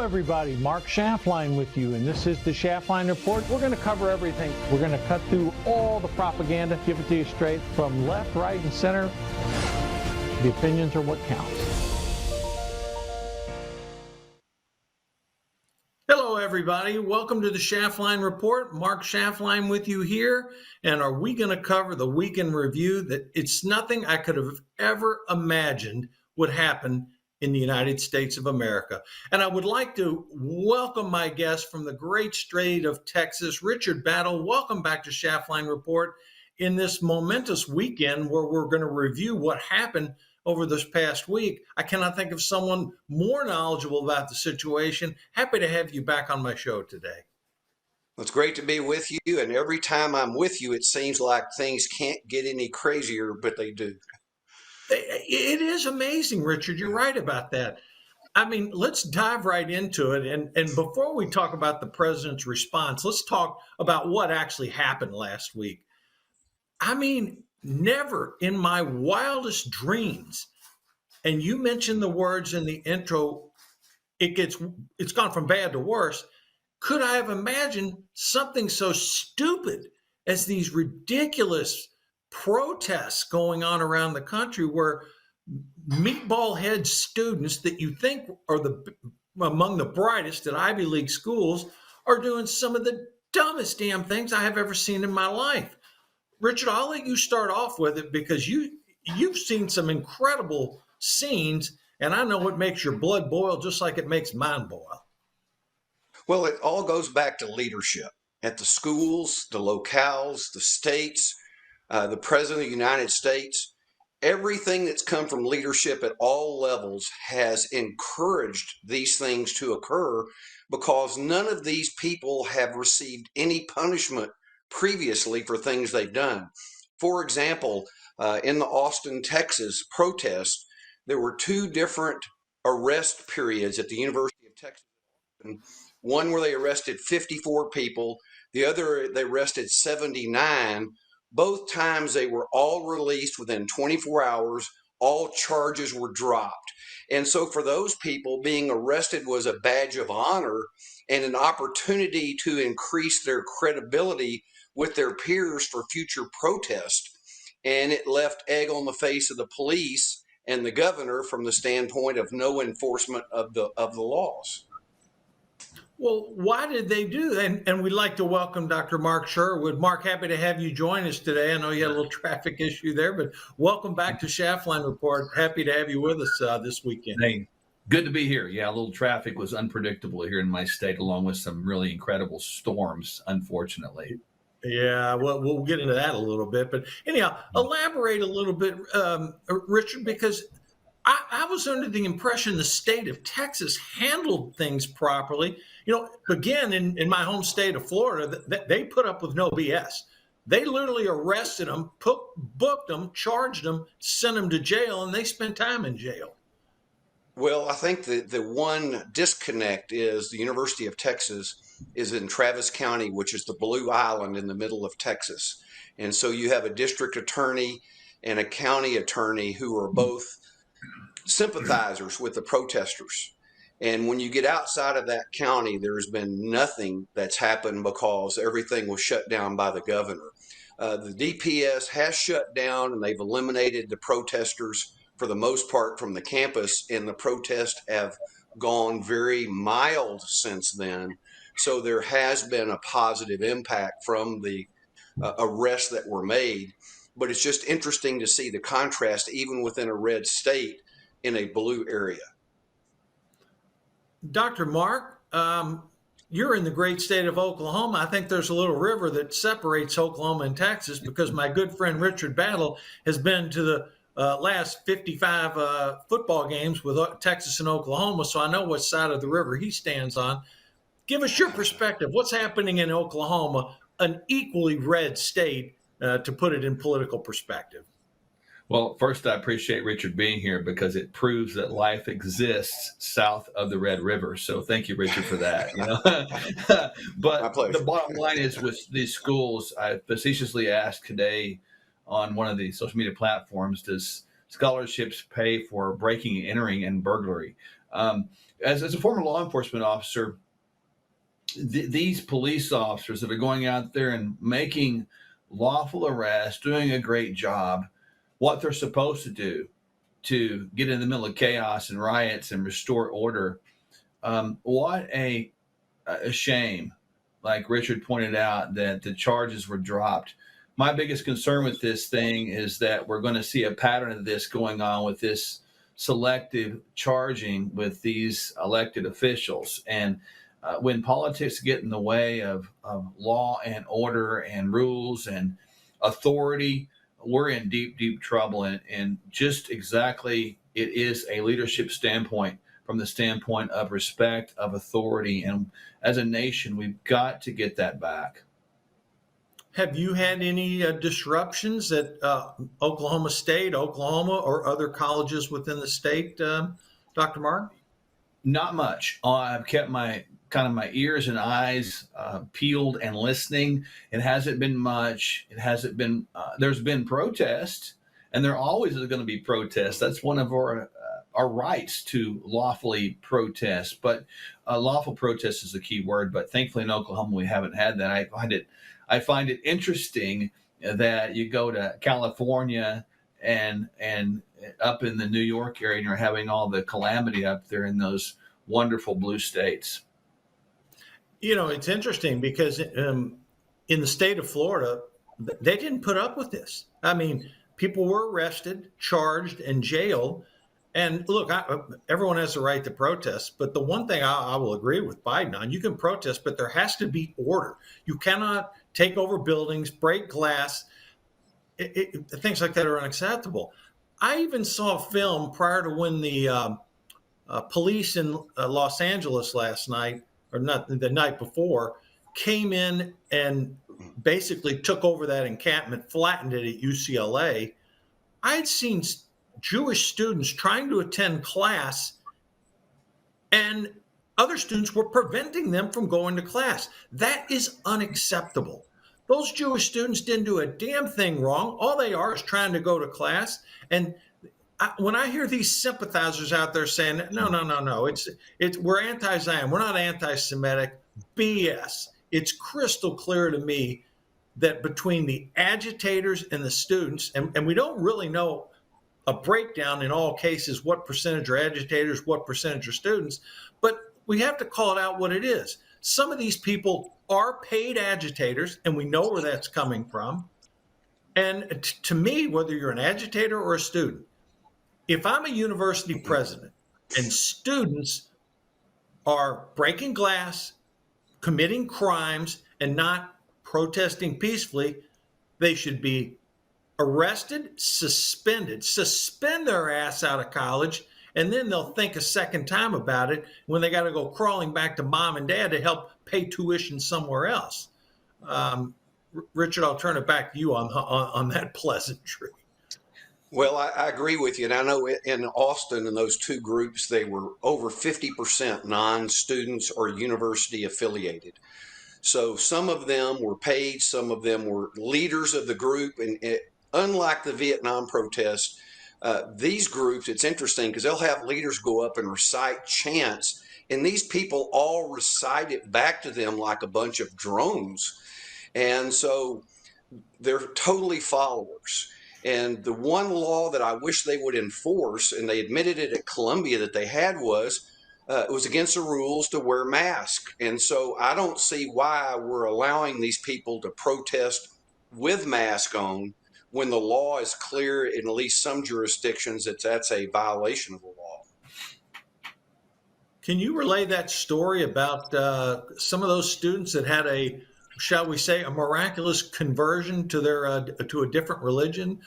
everybody, Mark Schaftlein with you, and this is the Schaftlein Report. We're going to cover everything. We're going to cut through all the propaganda, give it to you straight from left, right, and center. The opinions are what counts. Hello, everybody. Welcome to the Schaftlein Report. Mark Schaftlein with you here. And are we going to cover the week in review? That it's nothing I could have ever imagined would happen in the United States of America. And I would like to welcome my guest from the great state of Texas, Richard Battle. Welcome back to Schaftlein Report in this momentous weekend where we're going to review what happened over this past week. I cannot think of someone more knowledgeable about the situation. Happy to have you back on my show today. It's great to be with you. And every time I'm with you, it seems like things can't get any crazier, but they do. It is amazing, Richard. You're right about that. I mean, let's dive right into it. And before we talk about the president's response, let's talk about what actually happened last week. I mean, never in my wildest dreams, and you mentioned the words in the intro, it's gone from bad to worse. Could I have imagined something so stupid as these ridiculous protests going on around the country where meatball head students that you think are among the brightest at Ivy League schools are doing some of the dumbest damn things I have ever seen in my life. Richard, I'll let you start off with it because you've seen some incredible scenes, and I know it makes your blood boil just like it makes mine boil. Well, it all goes back to leadership at the schools, the locales, the states, the President of the United States. Everything that's come from leadership at all levels has encouraged these things to occur because none of these people have received any punishment previously for things they've done. For example, in the Austin, Texas protest, there were two different arrest periods at the University of Texas. One where they arrested 54 people, the other they arrested 79. Both times they were all released within 24 hours. All charges were dropped. And so for those people, being arrested was a badge of honor and an opportunity to increase their credibility with their peers for future protests. And it left egg on the face of the police and the governor from the standpoint of no enforcement of the laws. Well, why did they do that? And we'd like to welcome Dr. Mark Sherwood. Mark, happy to have you join us today. I know you had a little traffic issue there, but welcome back to Schaftlein Report. Happy to have you with us this weekend. Hey, good to be here. Yeah, a little traffic was unpredictable here in my state, along with some really incredible storms, unfortunately. Yeah, well, we'll get into that a little bit. But anyhow, elaborate a little bit, Richard, because I was under the impression the state of Texas handled things properly. You know, again, in my home state of Florida, they put up with no BS. They literally arrested them, booked them, charged them, sent them to jail, and they spent time in jail. Well, I think the one disconnect is the University of Texas is in Travis County, which is the Blue Island in the middle of Texas. And so you have a district attorney and a county attorney who are both sympathizers with the protesters. And when you get outside of that county, there's been nothing that's happened because everything was shut down by the governor. The DPS has shut down and they've eliminated the protesters for the most part from the campus, and the protests have gone very mild since then. So there has been a positive impact from the arrests that were made. But it's just interesting to see the contrast, even within a red state, in a blue area. Dr. Mark, you're in the great state of Oklahoma. I think there's a little river that separates Oklahoma and Texas because my good friend Richard Battle has been to the last 55 football games with Texas and Oklahoma, so I know what side of the river he stands on. Give us your perspective. What's happening in Oklahoma, an equally red state, to put it in political perspective? Well, first, I appreciate Richard being here because it proves that life exists south of the Red River. So thank you, Richard, for that. But the bottom line is with these schools, I facetiously asked today on one of the social media platforms, does scholarships pay for breaking, entering, and burglary. As a former law enforcement officer, these police officers that are going out there and making lawful arrests, doing a great job, what they're supposed to do to get in the middle of chaos and riots and restore order. What a shame, like Richard pointed out, that the charges were dropped. My biggest concern with this thing is that we're going to see a pattern of this going on with this selective charging with these elected officials. And when politics get in the way of law and order and rules and authority, we're in deep, deep trouble. And just exactly, it is a leadership standpoint, from the standpoint of respect, of authority. And as a nation, we've got to get that back. Have you had any disruptions at Oklahoma State, Oklahoma, or other colleges within the state, Dr. Mark? Not much. I've kept my ears and eyes peeled and listening. It hasn't been much. It hasn't been. There's been protests, and there always is going to be protests. That's one of our rights to lawfully protest. But lawful protest is the key word. But thankfully in Oklahoma we haven't had that. I find it interesting that you go to California and up in the New York area, and you're having all the calamity up there in those wonderful blue states. You know, it's interesting because in the state of Florida, they didn't put up with this. I mean, people were arrested, charged, and jailed. And look, everyone has the right to protest. But the one thing I will agree with Biden on, you can protest, but there has to be order. You cannot take over buildings, break glass. Things like that are unacceptable. I even saw a film prior to when the police in Los Angeles last night, or not the night before, came in and basically took over that encampment, flattened it at UCLA. I had seen Jewish students trying to attend class, and other students were preventing them from going to class. That is unacceptable. Those Jewish students didn't do a damn thing wrong. All they are is trying to go to class. And when I hear these sympathizers out there saying, no, it's we're anti-Zion, we're not anti-Semitic, BS. It's crystal clear to me that between the agitators and the students, and we don't really know a breakdown in all cases, what percentage are agitators, what percentage are students, but we have to call it out what it is. Some of these people are paid agitators, and we know where that's coming from. And to me, whether you're an agitator or a student, if I'm a university president and students are breaking glass, committing crimes, and not protesting peacefully, they should be arrested, suspend their ass out of college, and then they'll think a second time about it when they got to go crawling back to mom and dad to help pay tuition somewhere else. Richard, I'll turn it back to you on that pleasantry. Well, I agree with you. And I know in Austin, in those two groups, they were over 50% non-students or university affiliated. So some of them were paid, some of them were leaders of the group. And unlike the Vietnam protests, these groups, it's interesting because they'll have leaders go up and recite chants, and these people all recite it back to them like a bunch of drones. And so they're totally followers. And the one law that I wish they would enforce, and they admitted it at Columbia that they had, was it was against the rules to wear masks. And so I don't see why we're allowing these people to protest with masks on when the law is clear in at least some jurisdictions that that's a violation of the law. Can you relay that story about some of those students that had a, shall we say, a miraculous conversion to their to a different religion?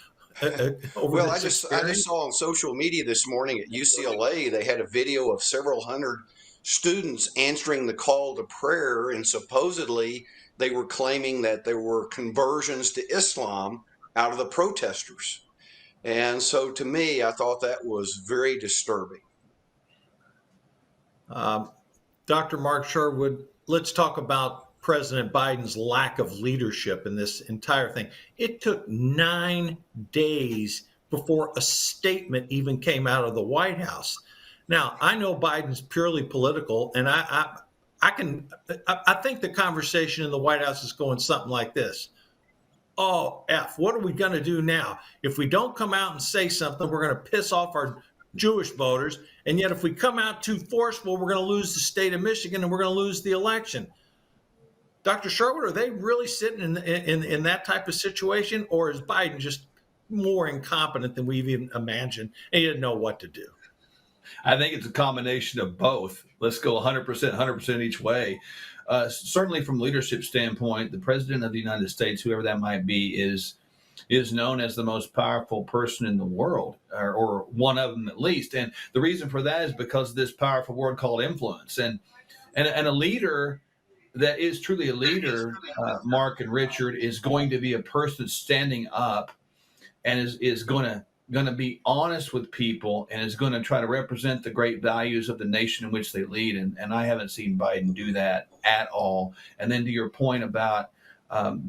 Well, I just saw on social media this morning at UCLA, they had a video of several hundred students answering the call to prayer, and supposedly they were claiming that there were conversions to Islam out of the protesters. And so to me, I thought that was very disturbing. Dr. Mark Sherwood, let's talk about President Biden's lack of leadership in this entire thing. It took 9 days before a statement even came out of the White House. Now, I know Biden's purely political, and I think the conversation in the White House is going something like this. Oh, what are we going to do now? If we don't come out and say something, we're going to piss off our Jewish voters. And yet, if we come out too forceful, we're going to lose the state of Michigan and we're going to lose the election. Dr. Sherwood, are they really sitting in that type of situation? Or is Biden just more incompetent than we've even imagined and he didn't know what to do? I think it's a combination of both. Let's go 100% each way. Certainly from leadership standpoint, the president of the United States, whoever that might be, is known as the most powerful person in the world, or one of them at least. And the reason for that is because of this powerful word called influence. And a leader that is truly a leader, Mark and Richard, is going to be a person standing up and is going to be honest with people and is going to try to represent the great values of the nation in which they lead. And I haven't seen Biden do that at all. And then to your point about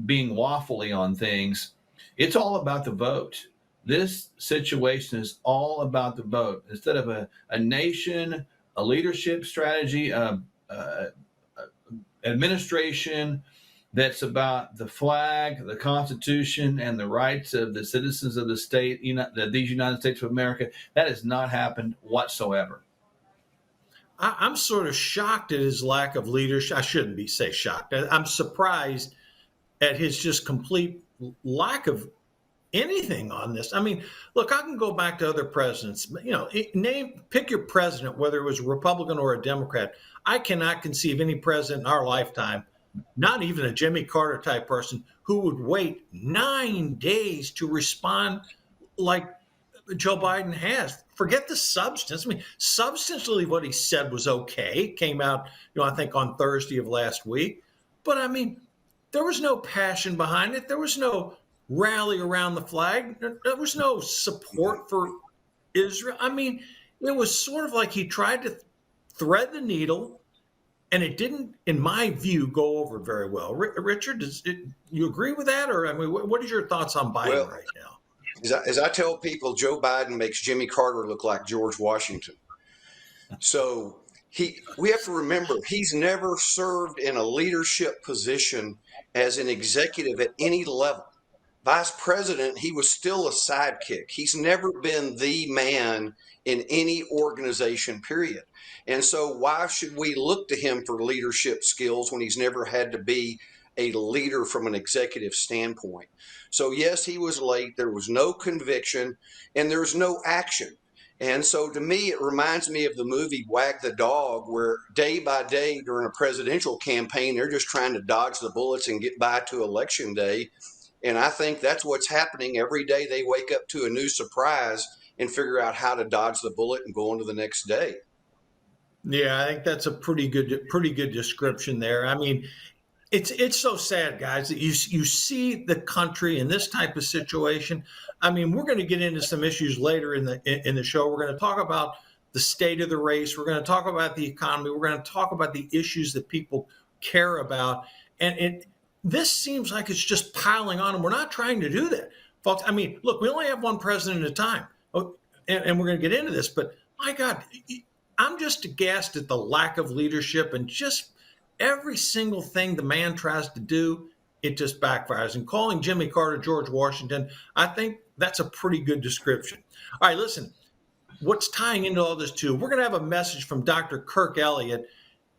being waffly on things, it's all about the vote. This situation is all about the vote. Instead of a nation, a leadership strategy, administration that's about the flag, the Constitution, and the rights of the citizens of the state, these United States of America, that has not happened whatsoever. I'm sort of shocked at his lack of leadership. I shouldn't say shocked. I'm surprised at his just complete lack of anything on this. I mean, look, I can go back to other presidents. Pick your president, whether it was a Republican or a Democrat. I cannot conceive any president in our lifetime, not even a Jimmy Carter type person, who would wait 9 days to respond like Joe Biden has. Forget the substance. I mean, substantially, what he said was okay. Came out, I think on Thursday of last week. But I mean, there was no passion behind it. There was no rally around the flag. There was no support for Israel. I mean, it was sort of like he tried to thread the needle, and it didn't, in my view, go over very well. Richard, you agree with that? Or I mean, what is your thoughts on Biden right now? As I tell people, Joe Biden makes Jimmy Carter look like George Washington. So we have to remember, he's never served in a leadership position as an executive at any level. Vice president, he was still a sidekick. He's never been the man in any organization, period. And so why should we look to him for leadership skills when he's never had to be a leader from an executive standpoint? So yes, he was late. There was no conviction and there's no action. And so to me, it reminds me of the movie Wag the Dog, where day by day during a presidential campaign, they're just trying to dodge the bullets and get by to election day. And I think that's what's happening every day. They wake up to a new surprise and figure out how to dodge the bullet and go on to the next day. Yeah, I think that's a pretty good description there. I mean, it's so sad, guys, that you see the country in this type of situation. I mean, we're going to get into some issues later in the show. We're going to talk about the state of the race. We're going to talk about the economy. We're going to talk about the issues that people care about. And this seems like it's just piling on, and we're not trying to do that, folks. I mean, look, we only have one president at a time, and we're going to get into this. But my God, I'm just aghast at the lack of leadership, and just every single thing the man tries to do, it just backfires. And calling Jimmy Carter George Washington, I think that's a pretty good description. All right, listen, what's tying into all this too? We're going to have a message from Dr. Kirk Elliott.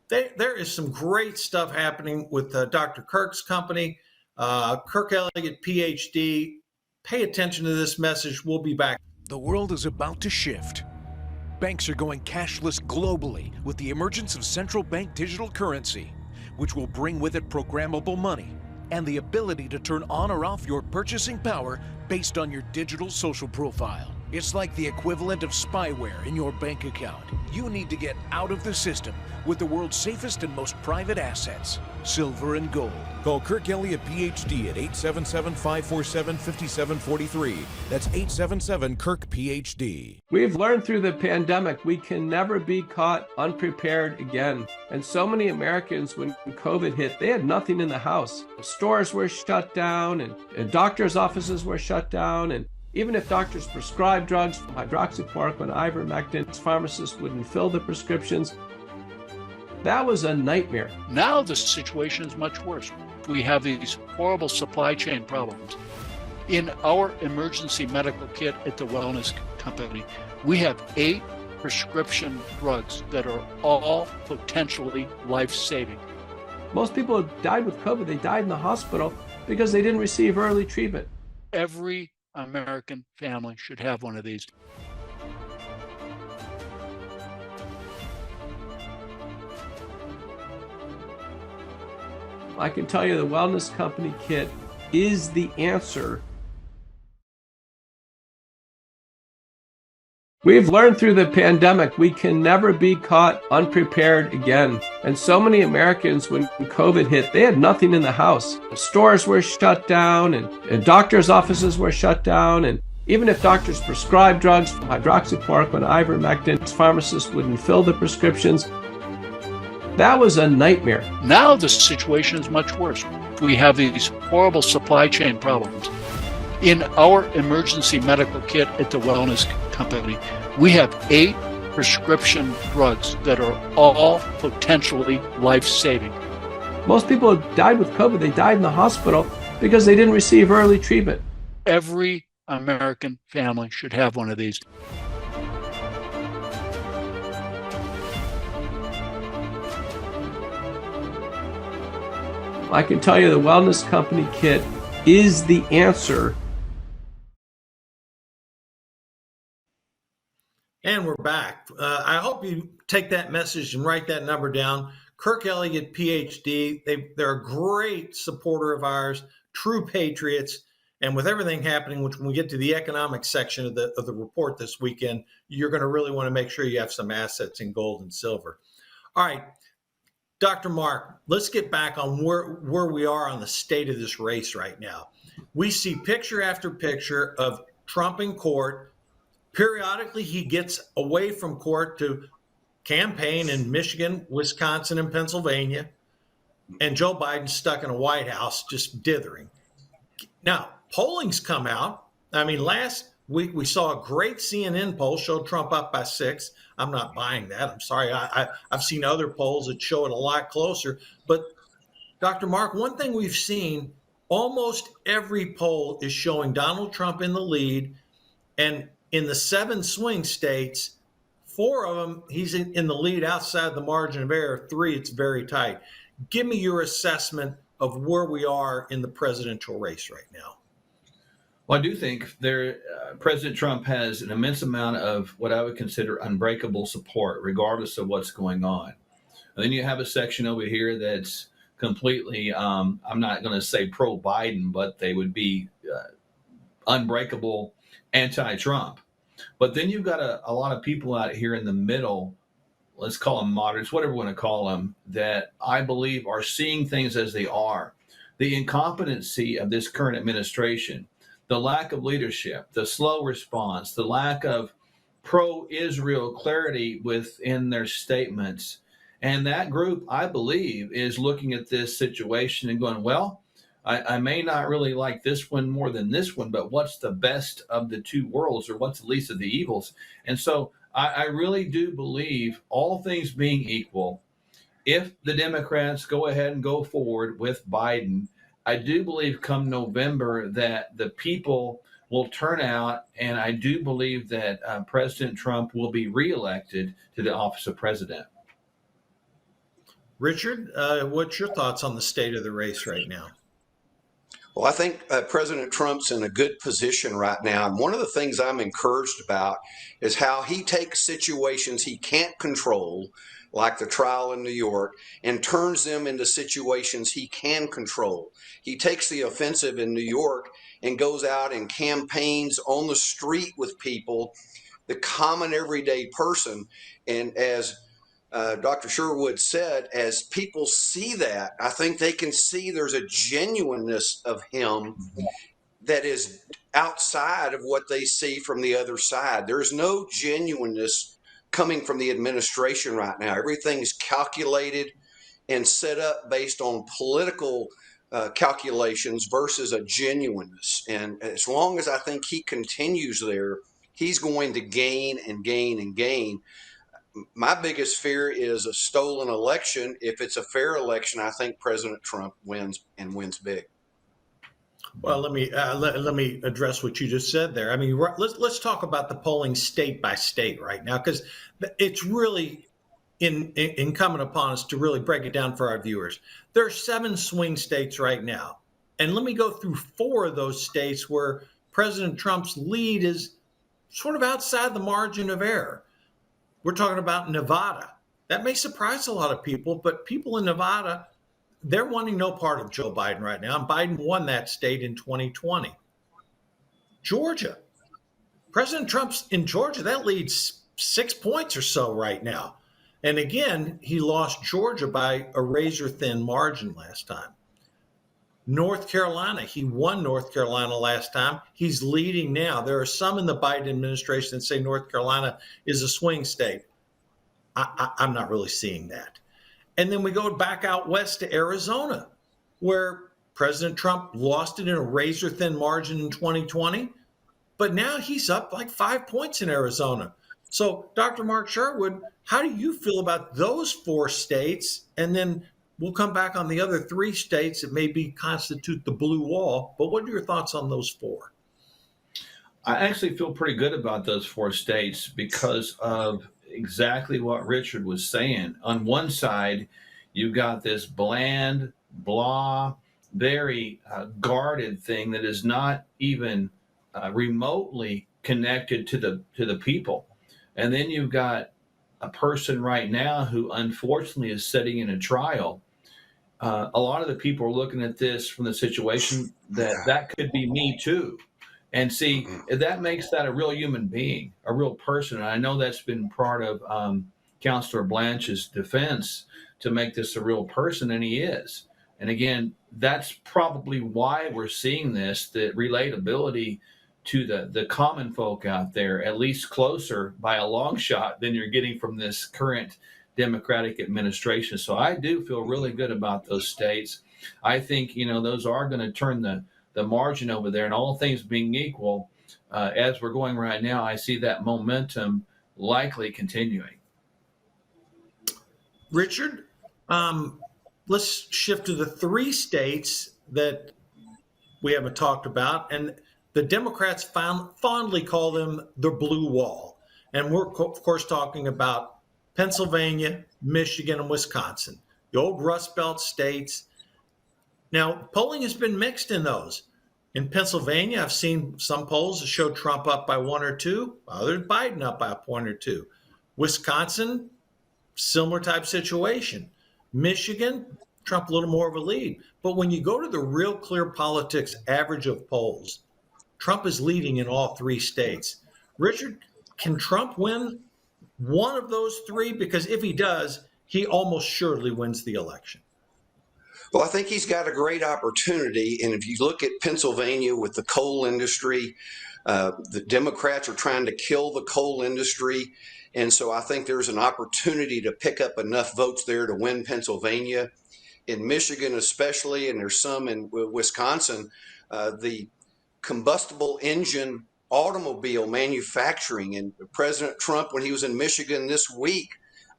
There is some great stuff happening with Dr. Kirk's company, Kirk Elliott, PhD. Pay attention to this message. We'll be back. The world is about to shift. Banks are going cashless globally with the emergence of central bank digital currency, which will bring with it programmable money and the ability to turn on or off your purchasing power based on your digital social profile. It's like the equivalent of spyware in your bank account. You need to get out of the system with the world's safest and most private assets, silver and gold. Call Kirk Elliott, PhD at 877-547-5743. That's 877-KIRK-PhD. We've learned through the pandemic we can never be caught unprepared again. And so many Americans, when COVID hit, they had nothing in the house. Stores were shut down and doctors' offices were shut down, and Even if doctors prescribed drugs, hydroxychloroquine, ivermectin, pharmacists wouldn't fill the prescriptions. That was a nightmare. Now the situation is much worse. We have these horrible supply chain problems. In our emergency medical kit at the Wellness Company, we have 8 prescription drugs that are all potentially life-saving. Most people who died with COVID, they died in the hospital because they didn't receive early treatment. Every American family should have one of these. I can tell you the Wellness Company kit is the answer. We've learned through the pandemic we can never be caught unprepared again. And so many Americans, when COVID hit, they had nothing in the house. Stores were shut down and doctors' offices were shut down. And even if doctors prescribed drugs, hydroxychloroquine, ivermectin, pharmacists wouldn't fill the prescriptions. That was a nightmare. Now the situation is much worse. We have these horrible supply chain problems. In our emergency medical kit at the Wellness Company, we have 8 prescription drugs that are all potentially life-saving. Most people who died with COVID, they died in the hospital because they didn't receive early treatment. Every American family should have one of these. I can tell you the Wellness Company kit is the answer. And we're back. I hope you take that message and write that number down. Kirk Elliott, PhD. They're a great supporter of ours, true patriots. And with everything happening, which when we get to the economic section of the report this weekend, you're going to really want to make sure you have some assets in gold and silver. All right, Dr. Mark, let's get back on where we are on the state of this race right now. We see picture after picture of Trump in court. Periodically, he gets away from court to campaign in Michigan, Wisconsin, and Pennsylvania. And Joe Biden's stuck in a White House just dithering. Now, polling's come out. I mean, last week we saw a great CNN poll showed Trump up by 6. I'm not buying that. I'm sorry. I've seen other polls that show it a lot closer. But, Dr. Mark, one thing we've seen, almost every poll is showing Donald Trump in the lead. And in the 7 swing states, 4 of them, he's in the lead outside the margin of error. 3, it's very tight. Give me your assessment of where we are in the presidential race right now. Well, I do think President Trump has an immense amount of what I would consider unbreakable support, regardless of what's going on. And then you have a section over here that's completely, I'm not going to say pro-Biden, but they would be unbreakable anti-Trump. But then you've got a lot of people out here in the middle, let's call them moderates, whatever we want to call them, that I believe are seeing things as they are. The incompetency of this current administration, the lack of leadership, the slow response, the lack of pro-Israel clarity within their statements. And that group, I believe, is looking at this situation and going, well, I may not really like this one more than this one, but what's the best of the two worlds, or what's the least of the evils? And so I really do believe, all things being equal, if the Democrats go ahead and go forward with Biden, I do believe come November that the people will turn out, and I do believe that President Trump will be reelected to the office of president. Richard, what's your thoughts on the state of the race right now? Well, I think President Trump's in a good position right now. And one of the things I'm encouraged about is how he takes situations he can't control, like the trial in New York, and turns them into situations he can control. He takes the offensive in New York and goes out and campaigns on the street with people, the common everyday person. And as Dr. Sherwood said, as people see that, I think they can see there's a genuineness of him that is outside of what they see from the other side. There's no genuineness coming from the administration right now. Everything's calculated and set up based on political calculations versus a genuineness. And as long as I think he continues there, he's going to gain and gain and gain. My biggest fear is a stolen election. If it's a fair election, I think President Trump wins and wins big. Well, let me address what you just said there. I mean, let's talk about the polling state by state right now, because it's really incumbent upon us to really break it down for our viewers. There are 7 swing states right now, and let me go through 4 of those states where President Trump's lead is sort of outside the margin of error. We're talking about Nevada. That may surprise a lot of people, but people in Nevada, they're wanting no part of Joe Biden right now. And Biden won that state in 2020. Georgia. President Trump's in Georgia. That leads 6 points or so right now. And again, he lost Georgia by a razor-thin margin last time. North Carolina. He won North Carolina last time. He's leading now. There are some in the Biden administration that say North Carolina is a swing state. I'm not really seeing that. And then we go back out west to Arizona, where President Trump lost it in a razor-thin margin in 2020, but now he's up like 5 points in Arizona. So, Dr. Mark Sherwood, how do you feel about those 4 states? And then we'll come back on the other 3 states that maybe constitute the blue wall. But what are your thoughts on those 4? I actually feel pretty good about those 4 states because of exactly what Richard was saying. On one side, you've got this bland, blah, very guarded thing that is not even remotely connected to the people. And then you've got a person right now who unfortunately is sitting in a trial. A lot of the people are looking at this from the situation that could be me too. And see, that makes that a real human being, a real person. And I know that's been part of Counselor Blanche's defense to make this a real person, and he is. And again, that's probably why we're seeing this, the relatability to the common folk out there, at least closer by a long shot than you're getting from this current Democratic administration. So I do feel really good about those states. I think, those are going to turn the margin over there, and all things being equal, as we're going right now, I see that momentum likely continuing. Richard, let's shift to the 3 states that we haven't talked about, and the Democrats fondly call them the blue wall. And we're, of course, talking about Pennsylvania, Michigan, and Wisconsin, the old Rust Belt states. Now, polling has been mixed in those. In Pennsylvania, I've seen some polls that show Trump up by 1 or 2, others Biden up by a point or 2. Wisconsin, similar type situation. Michigan, Trump a little more of a lead. But when you go to the Real Clear Politics average of polls, Trump is leading in all 3 states. Richard, can Trump win one of those 3? Because if he does, he almost surely wins the election. Well, I think he's got a great opportunity. And if you look at Pennsylvania with the coal industry, the Democrats are trying to kill the coal industry. And so I think there's an opportunity to pick up enough votes there to win Pennsylvania. In Michigan especially, and there's some in Wisconsin, the combustible engine automobile manufacturing. And President Trump, when he was in Michigan this week,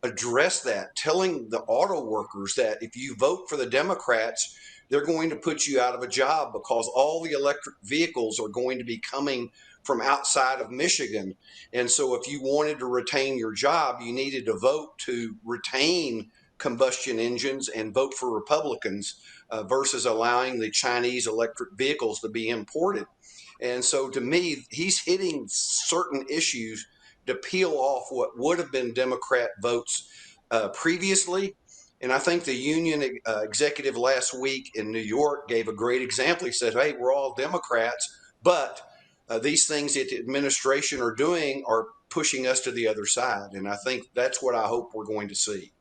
addressed that, telling the auto workers that if you vote for the Democrats, they're going to put you out of a job because all the electric vehicles are going to be coming from outside of Michigan. And so if you wanted to retain your job, you needed to vote to retain combustion engines and vote for Republicans versus allowing the Chinese electric vehicles to be imported. And so to me, he's hitting certain issues to peel off what would have been Democrat votes previously. And I think the union executive last week in New York gave a great example. He said, hey, we're all Democrats, but these things that the administration are doing are pushing us to the other side. And I think that's what I hope we're going to see.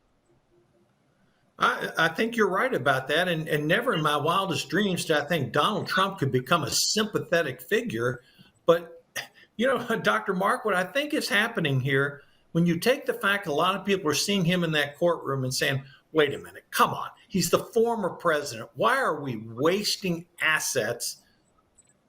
I think you're right about that. And never in my wildest dreams did I think Donald Trump could become a sympathetic figure. But, Dr. Mark, what I think is happening here, when you take the fact a lot of people are seeing him in that courtroom and saying, wait a minute, come on. He's the former president. Why are we wasting assets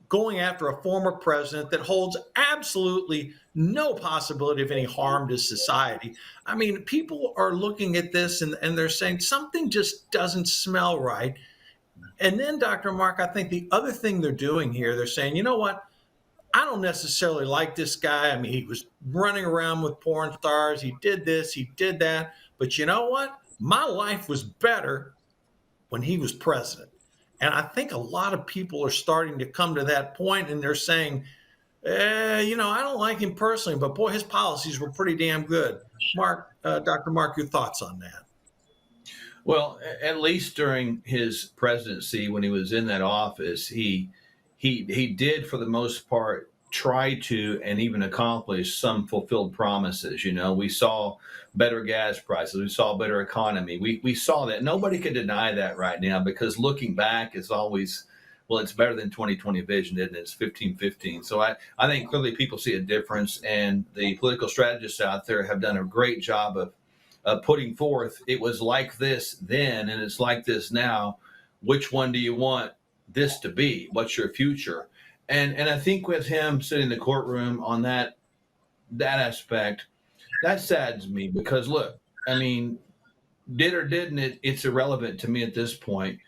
going after a former president that holds absolutely no possibility of any harm to society? I mean, people are looking at this and they're saying something just doesn't smell right. And then, Dr. Mark, I think the other thing they're doing here, they're saying, you know what? I don't necessarily like this guy. I mean, he was running around with porn stars. He did this, he did that. But you know what? My life was better when he was president. And I think a lot of people are starting to come to that point, and they're saying, I don't like him personally, but boy, his policies were pretty damn good. Mark, Dr. Mark, your thoughts on that? Well, at least during his presidency, when he was in that office, he did, for the most part, try to and even accomplish some fulfilled promises. We saw better gas prices. We saw better economy. We saw that. Nobody could deny that right now, because looking back is always, well, it's better than 2020 vision, isn't it? It's 15-15. So I think clearly people see a difference, and the political strategists out there have done a great job of putting forth, it was like this then and it's like this now. Which one do you want this to be? What's your future? And I think with him sitting in the courtroom on that aspect, that saddens me, because look, I mean, did or didn't it, it's irrelevant to me at this point.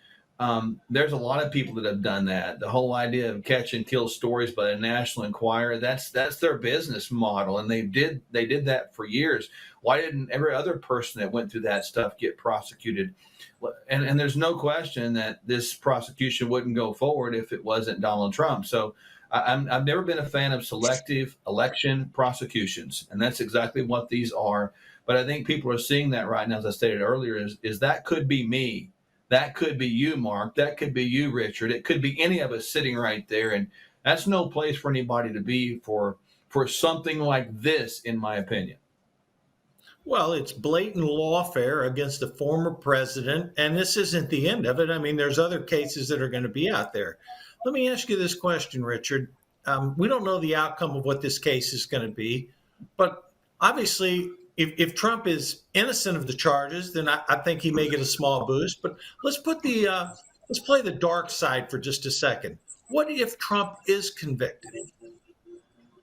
There's a lot of people that have done that. The whole idea of catch and kill stories by the National Enquirer, that's their business model, and they did that for years. Why didn't every other person that went through that stuff get prosecuted? And there's no question that this prosecution wouldn't go forward if it wasn't Donald Trump. So I've never been a fan of selective election prosecutions, and that's exactly what these are. But I think people are seeing that right now, as I stated earlier, is that could be me. That could be you, Mark. That could be you, Richard. It could be any of us sitting right there. And that's no place for anybody to be for something like this, in my opinion. Well, it's blatant lawfare against the former president, and this isn't the end of it. I mean, there's other cases that are going to be out there. Let me ask you this question, Richard. We don't know the outcome of what this case is going to be, but obviously, if Trump is innocent of the charges, then I think he may get a small boost. But let's play the dark side for just a second. What if Trump is convicted?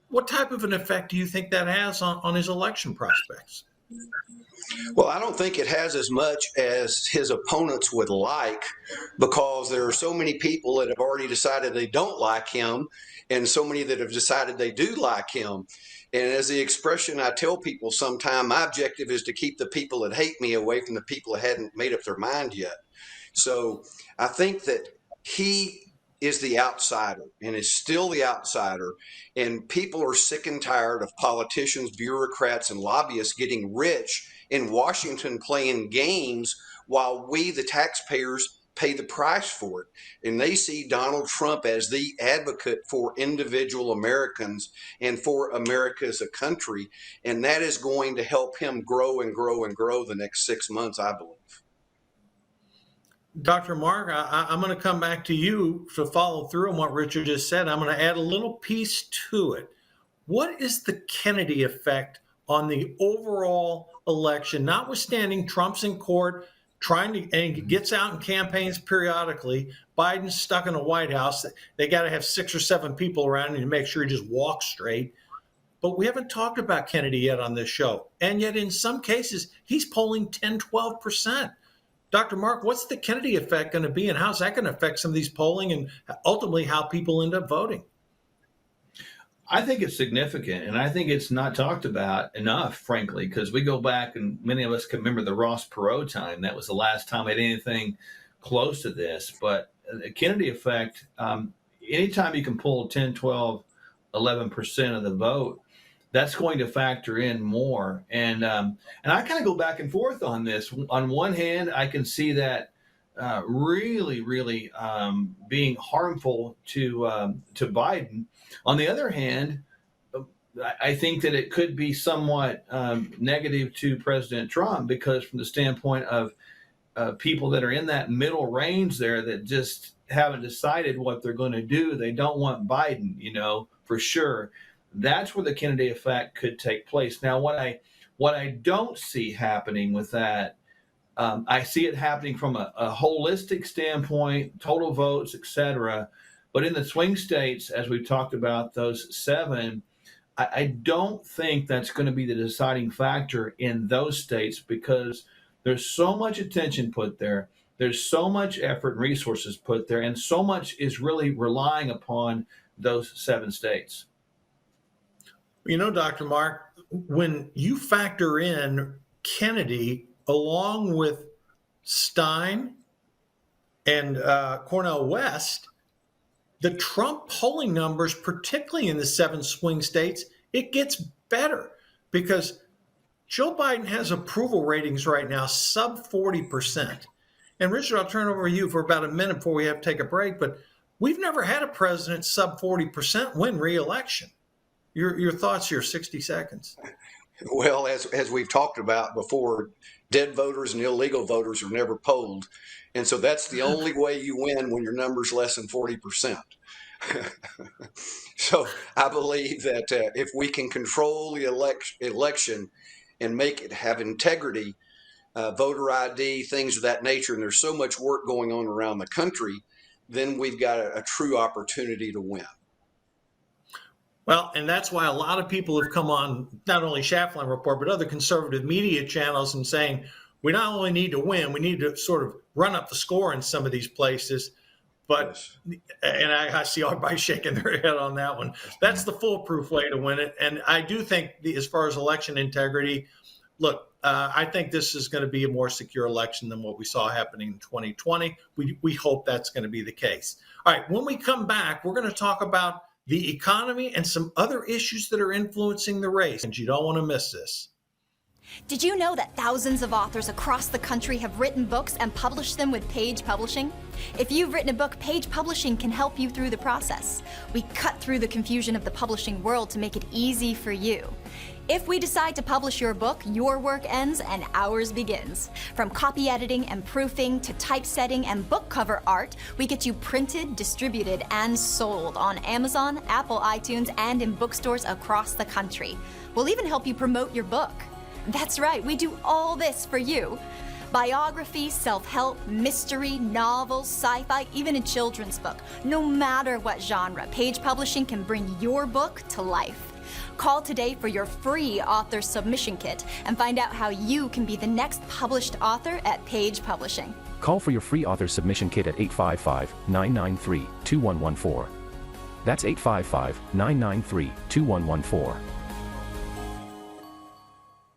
What type of an effect do you think that has on his election prospects? Well, I don't think it has as much as his opponents would like, because there are so many people that have already decided they don't like him, and so many that have decided they do like him. And as the expression I tell people sometime, my objective is to keep the people that hate me away from the people that hadn't made up their mind yet. So I think that he is the outsider and is still the outsider. And people are sick and tired of politicians, bureaucrats, and lobbyists getting rich in Washington playing games while we, the taxpayers, pay the price for it. And they see Donald Trump as the advocate for individual Americans and for America as a country. And that is going to help him grow and grow and grow the next 6 months, I believe. Dr. Mark, I'm going to come back to you to follow through on what Richard just said. I'm going to add a little piece to it. What is the Kennedy effect on the overall election, notwithstanding Trump's in court, and he gets out and campaigns periodically? Biden's stuck in the White House. They got to have 6 or 7 people around him to make sure he just walks straight. But we haven't talked about Kennedy yet on this show. And yet in some cases, he's polling 10, 12%. Dr. Mark, what's the Kennedy effect going to be, and how's that going to affect some of these polling and ultimately how people end up voting? I think it's significant, and I think it's not talked about enough, frankly, because we go back, and many of us can remember the Ross Perot time. That was the last time I had anything close to this. But the Kennedy effect, anytime you can pull 10, 12, 11% of the vote, that's going to factor in more. And I kind of go back and forth on this. On one hand, I can see that really being harmful to Biden. On the other hand, I think that it could be somewhat negative to President Trump, because from the standpoint of people that are in that middle range there that just haven't decided what they're going to do, they don't want Biden, for sure. That's where the Kennedy effect could take place. Now, what I don't see happening with that I see it happening from a holistic standpoint, total votes, et cetera. But in the swing states, as we've talked about, those 7, I don't think that's going to be the deciding factor in those states because there's so much attention put there. There's so much effort and resources put there, and so much is really relying upon those 7 states. You know, Dr. Mark, when you factor in Kennedy along with Stein and Cornel West, the Trump polling numbers, particularly in the 7 swing states, it gets better because Joe Biden has approval ratings right now sub 40%. And Richard, I'll turn it over to you for about a minute before we have to take a break, but we've never had a president sub 40% win re-election. Your thoughts here, 60 seconds. Well, as we've talked about before, dead voters and illegal voters are never polled. And so that's the only way you win when your number's less than 40%. So I believe that if we can control the election and make it have integrity, voter ID, things of that nature, and there's so much work going on around the country, then we've got a true opportunity to win. Well, and that's why a lot of people have come on not only Schaftlein Report, but other conservative media channels and saying, we not only need to win, we need to sort of run up the score in some of these places. But, yes. And I see everybody shaking their head on that one. That's the foolproof way to win it. And I do think as far as election integrity, look, I think this is going to be a more secure election than what we saw happening in 2020. We hope that's going to be the case. All right, when we come back, we're going to talk about the economy and some other issues that are influencing the race. And you don't want to miss this. Did you know that thousands of authors across the country have written books and published them with Page Publishing? If you've written a book, Page Publishing can help you through the process. We cut through the confusion of the publishing world to make it easy for you. If we decide to publish your book, your work ends and ours begins. From copy editing and proofing to typesetting and book cover art, we get you printed, distributed, and sold on Amazon, Apple iTunes, and in bookstores across the country. We'll even help you promote your book. That's right, we do all this for you. Biography, self-help, mystery, novels, sci-fi, even a children's book. No matter what genre, Page Publishing can bring your book to life. Call today for your free author submission kit and find out how you can be the next published author at Page Publishing. Call for your free author submission kit at 855-993-2114. That's 855-993-2114.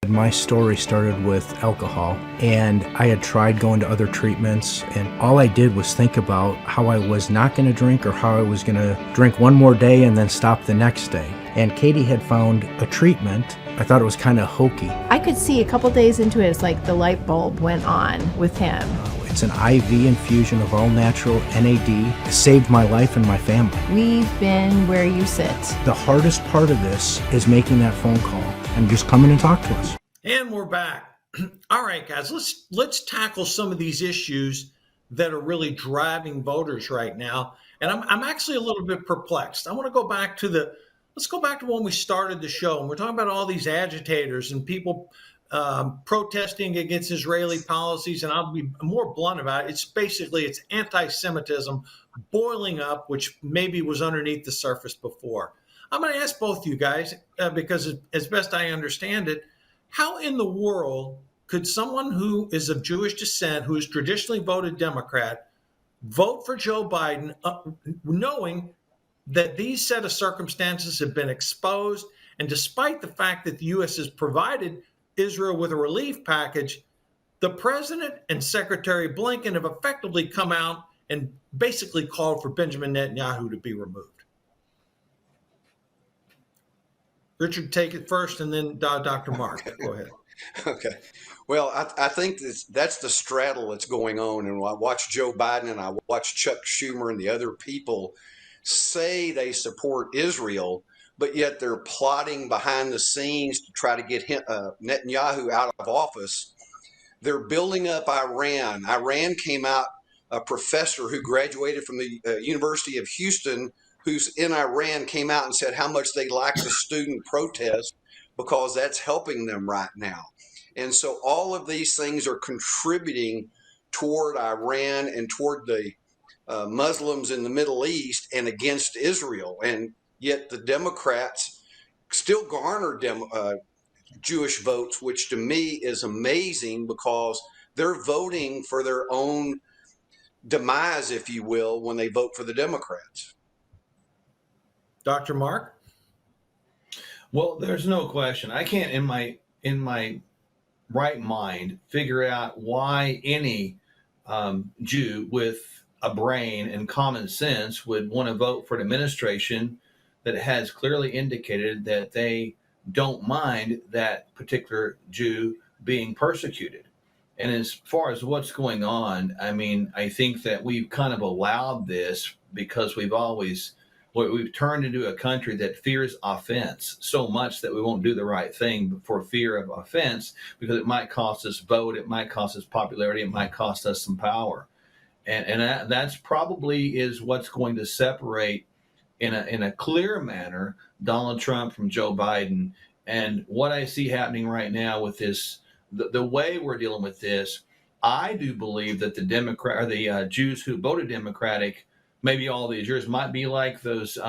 My story started with alcohol, and I had tried going to other treatments, and all I did was think about how I was not going to drink or how I was going to drink one more day and then stop the next day. And Katie had found a treatment. I thought it was kind of hokey. I could see a couple days into it, it's like the light bulb went on with him. It's an IV infusion of all natural NAD. It saved my life and my family. We've been where you sit. The hardest part of this is making that phone call and just come in and talk to us. And we're back. All right, guys, let's tackle some of these issues that are really driving voters right now. And I'm actually a little bit perplexed. I want to go back to let's go back to when we started the show. And we're talking about all these agitators and people protesting against Israeli policies. And I'll be more blunt about it. It's anti-Semitism boiling up, which maybe was underneath the surface before. I'm going to ask both you guys, because as best I understand it, how in the world could someone who is of Jewish descent, who has traditionally voted Democrat, vote for Joe Biden, knowing that these set of circumstances have been exposed, and despite the fact that the U.S. has provided Israel with a relief package, the president and Secretary Blinken have effectively come out and basically called for Benjamin Netanyahu to be removed? Richard, take it first, and then Dr. Mark. Go ahead. Okay. Well, I think that's the straddle that's going on. And I watch Joe Biden and I watch Chuck Schumer and the other people say they support Israel, but yet they're plotting behind the scenes to try to get Netanyahu out of office. They're building up Iran. Iran came out, a professor who graduated from the University of Houston, who's in Iran, came out and said how much they like the student protest because that's helping them right now. And so all of these things are contributing toward Iran and toward the Muslims in the Middle East and against Israel. And yet the Democrats still garner Jewish votes, which to me is amazing because they're voting for their own demise, if you will, when they vote for the Democrats. Dr. Mark? Well, there's no question. I can't in my right mind figure out why any Jew with a brain and common sense would want to vote for an administration that has clearly indicated that they don't mind that particular Jew being persecuted. And as far as what's going on, I mean, I think that we've kind of allowed this because we've turned into a country that fears offense so much that we won't do the right thing for fear of offense, because it might cost us vote, it might cost us popularity, it might cost us some power. And that's probably is what's going to separate in a clear manner Donald Trump from Joe Biden. And what I see happening right now with this, the way we're dealing with this, I do believe that the Jews who voted Democratic maybe all these years might be like those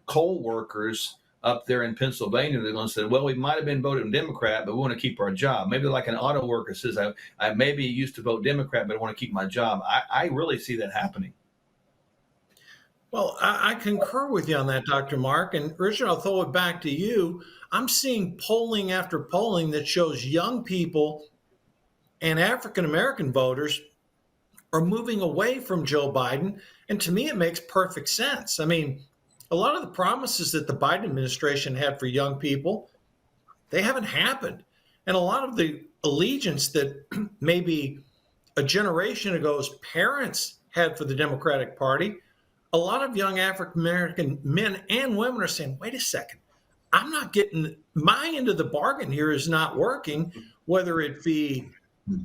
coal workers up there in Pennsylvania. They're going to say, well, we might have been voting Democrat, but we want to keep our job. Maybe like an auto worker says, I maybe used to vote Democrat, but I want to keep my job. I really see that happening. Well, I concur with you on that, Dr. Mark. And Richard, I'll throw it back to you. I'm seeing polling after polling that shows young people and African-American voters are moving away from Joe Biden. And to me, it makes perfect sense. I mean, a lot of the promises that the Biden administration had for young people, they haven't happened. And a lot of the allegiance that maybe a generation ago's parents had for the Democratic Party, a lot of young African-American men and women are saying, wait a second, I'm not getting my end of the bargain here is not working, whether it be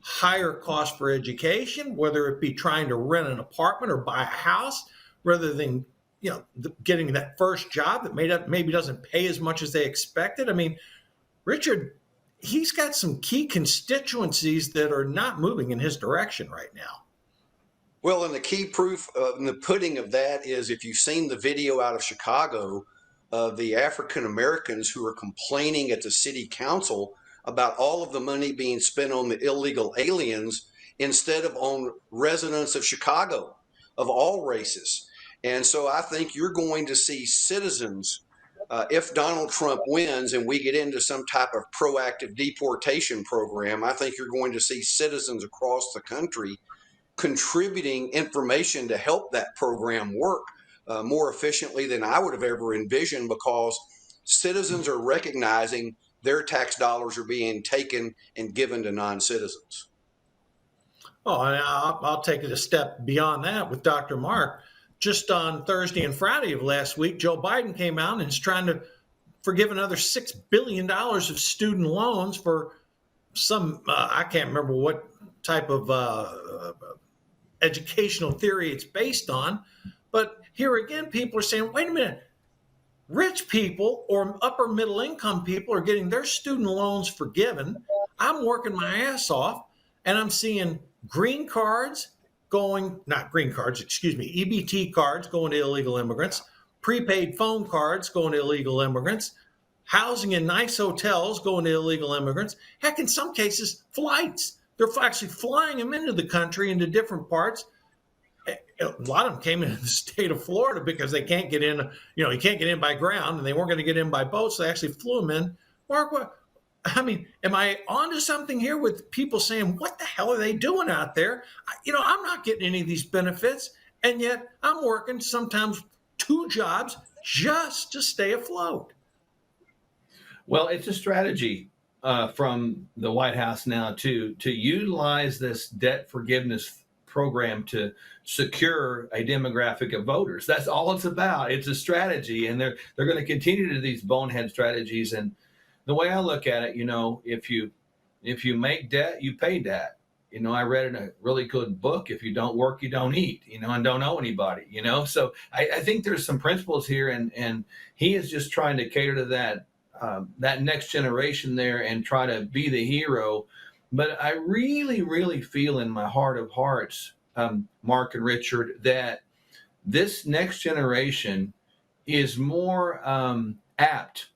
higher cost for education, whether it be trying to rent an apartment or buy a house, rather than getting that first job that maybe doesn't pay as much as they expected. I mean, Richard, he's got some key constituencies that are not moving in his direction right now. Well, and the key proof in the pudding of that is if you've seen the video out of Chicago of the African Americans who are complaining at the city council about all of the money being spent on the illegal aliens instead of on residents of Chicago of all races. And so I think you're going to see citizens, if Donald Trump wins and we get into some type of proactive deportation program, I think you're going to see citizens across the country contributing information to help that program work more efficiently than I would have ever envisioned, because citizens are recognizing their tax dollars are being taken and given to non-citizens. Oh, and I'll take it a step beyond that with Dr. Mark. Just on Thursday and Friday of last week, Joe Biden came out and is trying to forgive another $6 billion of student loans for some, I can't remember what type of educational theory it's based on. But here again, people are saying, wait a minute, rich people or upper middle income people are getting their student loans forgiven. I'm working my ass off and I'm seeing EBT cards going to illegal immigrants, prepaid phone cards going to illegal immigrants, housing in nice hotels going to illegal immigrants. Heck, in some cases, flights. They're actually flying them into the country, into different parts. A lot of them came into the state of Florida because they can't get in, you can't get in by ground, and they weren't going to get in by boat, so they actually flew them in. Mark, am I onto something here with people saying, what the hell are they doing out there? I'm not getting any of these benefits, and yet I'm working sometimes 2 jobs just to stay afloat. Well, it's a strategy from the White House now to utilize this debt forgiveness program to secure a demographic of voters. That's all it's about. It's a strategy, and they're going to continue to do these bonehead strategies. And the way I look at it, if you make debt, you pay debt. I read in a really good book, if you don't work, you don't eat, and don't owe anybody, So I think there's some principles here, and he is just trying to cater to that that next generation there and try to be the hero. But I really, really feel in my heart of hearts, Mark and Richard, that this next generation is more apt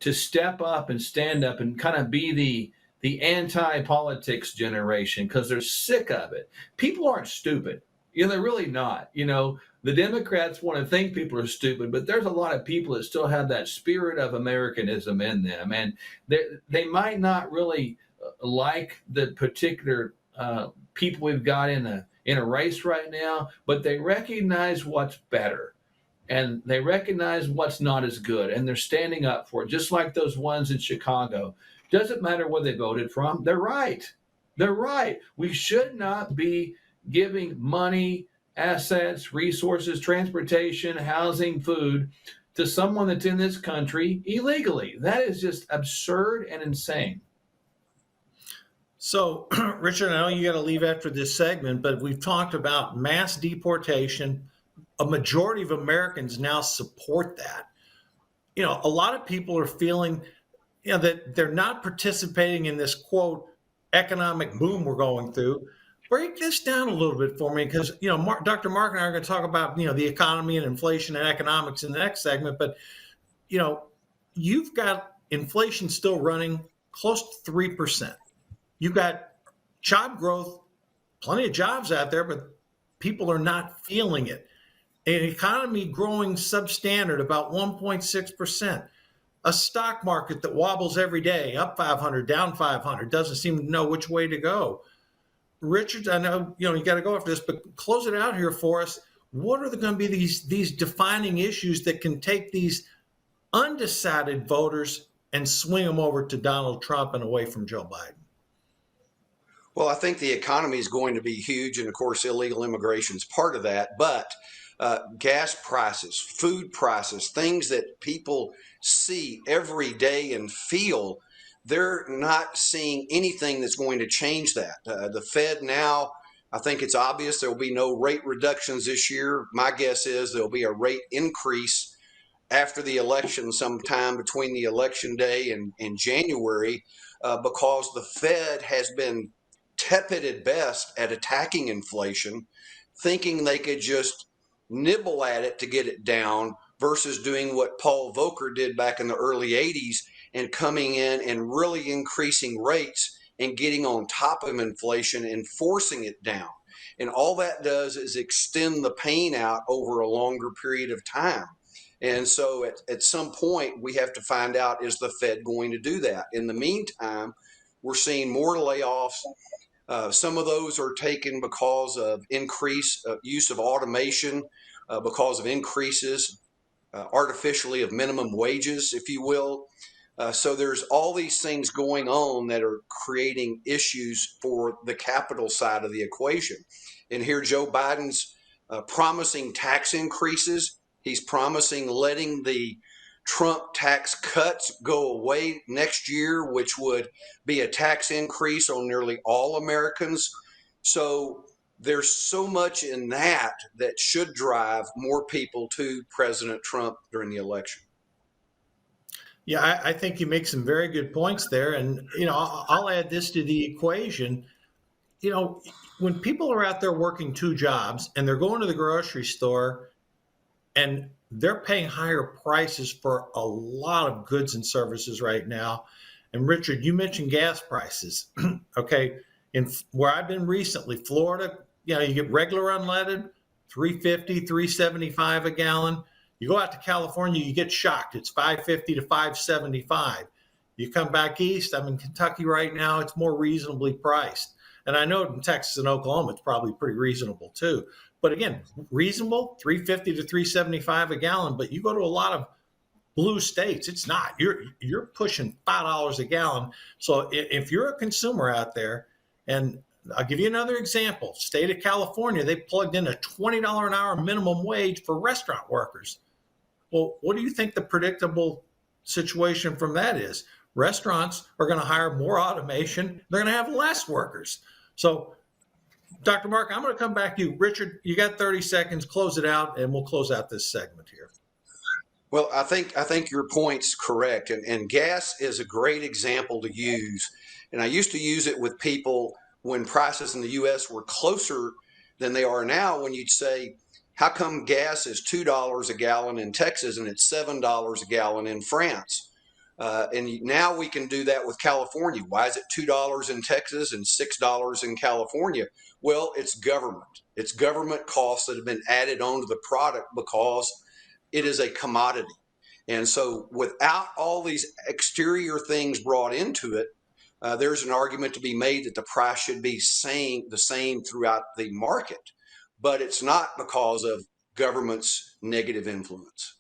to step up and stand up and kind of be the anti-politics generation because they're sick of it. People aren't stupid. They're really not. The Democrats want to think people are stupid, but there's a lot of people that still have that spirit of Americanism in them. And they might not really like the particular people we've got in a race right now, but they recognize what's better. And they recognize what's not as good, and they're standing up for it, just like those ones in Chicago. Doesn't matter where they voted from. They're right. They're right. We should not be giving money, assets, resources, transportation, housing, food to someone that's in this country illegally. That is just absurd and insane. So, Richard, I know you got to leave after this segment, but we've talked about mass deportation. A majority of Americans now support that. A lot of people are feeling, that they're not participating in this, quote, economic boom we're going through. Break this down a little bit for me because, Dr. Mark and I are going to talk about, the economy and inflation and economics in the next segment. But, you've got inflation still running close to 3%. You've got job growth, plenty of jobs out there, but people are not feeling it. An economy growing substandard, about 1.6%. A stock market that wobbles every day, up 500, down 500, doesn't seem to know which way to go. Richard, I know you got to go after this, but close it out here for us. What are going to be these defining issues that can take these undecided voters and swing them over to Donald Trump and away from Joe Biden? Well, I think the economy is going to be huge, and of course, illegal immigration is part of that. But gas prices, food prices, things that people see every day and feel, they're not seeing anything that's going to change that. The Fed now, I think it's obvious there will be no rate reductions this year. My guess is there'll be a rate increase after the election, sometime between the election day and January, because the Fed has been tepid at best at attacking inflation, thinking they could just nibble at it to get it down versus doing what Paul Volcker did back in the early 80s and coming in and really increasing rates and getting on top of inflation and forcing it down. And all that does is extend the pain out over a longer period of time. And so at some point, we have to find out, is the Fed going to do that? In the meantime, we're seeing more layoffs. Some of those are taken because of increased use of automation, because of increases artificially of minimum wages, if you will. So there's all these things going on that are creating issues for the capital side of the equation. And here Joe Biden's promising tax increases. He's promising letting the Trump tax cuts go away next year, which would be a tax increase on nearly all Americans. So there's so much in that should drive more people to President Trump during the election. Yeah, I think you make some very good points there. And, I'll add this to the equation. When people are out there working two jobs and they're going to the grocery store and they're paying higher prices for a lot of goods and services right now. And Richard, you mentioned gas prices. Okay. Where I've been recently, Florida, you get regular unleaded, $3.50, $3.75 a gallon. You go out to California, you get shocked. It's $5.50 to $5.75. You come back east, I'm in Kentucky right now, it's more reasonably priced. And I know in Texas and Oklahoma, it's probably pretty reasonable too. But again, reasonable, $3.50 to $3.75 a gallon. But you go to a lot of blue states, it's not. You're pushing $5 a gallon. So if you're a consumer out there, and I'll give you another example. State of California, they plugged in a $20 an hour minimum wage for restaurant workers. Well, what do you think the predictable situation from that is? Restaurants are going to hire more automation. They're going to have less workers. So, Dr. Mark, I'm going to come back to you. Richard, you got 30 seconds. Close it out, and we'll close out this segment here. Well, I think your point's correct, and gas is a great example to use. And I used to use it with people when prices in the U.S. were closer than they are now. When you'd say, "How come gas is $2 a gallon in Texas and it's $7 a gallon in France?" And now we can do that with California. Why is it $2 in Texas and $6 in California? Well, it's government. It's government costs that have been added onto the product because it is a commodity. And so without all these exterior things brought into it, there's an argument to be made that the price should be the same throughout the market. But it's not because of government's negative influence.